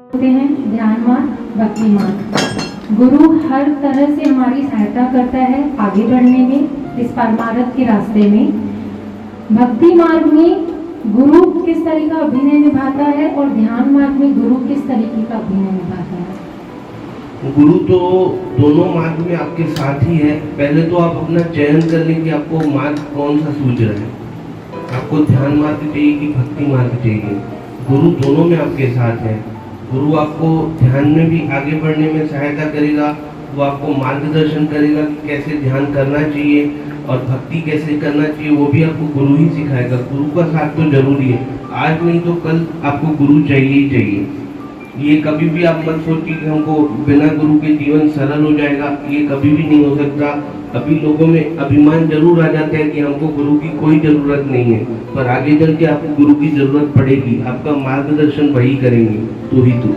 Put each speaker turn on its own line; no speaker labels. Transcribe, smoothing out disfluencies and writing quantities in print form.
होते हैं ध्यान मार्ग, भक्ति मार्ग। गुरु हर तरह से हमारी सहायता करता है आगे बढ़ने में, इस परमार्थ के रास्ते में। भक्ति मार्ग में गुरु किस तरह का अभिनय निभाता है और ध्यान मार्ग में गुरु किस तरीके का अभिनय निभाता है?
गुरु तो दोनों मार्ग में आपके साथ ही है। पहले तो आप अपना चयन कर लें कि आपको मार्ग कौन सा सूझ रहा है, आपको ध्यान मार्ग चाहिए कि भक्ति मार्ग चाहिए। गुरु दोनों में आपके साथ है। गुरु आपको ध्यान में भी आगे बढ़ने में सहायता करेगा, वो आपको मार्गदर्शन करेगा कि कैसे ध्यान करना चाहिए और भक्ति कैसे करना चाहिए, वो भी आपको गुरु ही सिखाएगा। गुरु का साथ तो जरूरी है, आज नहीं तो कल आपको गुरु चाहिए ही चाहिए। ये कभी भी आप मत सोचिए कि हमको बिना गुरु के जीवन सरल हो जाएगा, ये कभी भी नहीं हो सकता। अभी लोगों में अभिमान जरूर आ जाता है कि हमको गुरु की कोई जरूरत नहीं है, पर आगे चल के आपको गुरु की जरूरत पड़ेगी। आपका मार्गदर्शन वही करेंगे तो ही तो।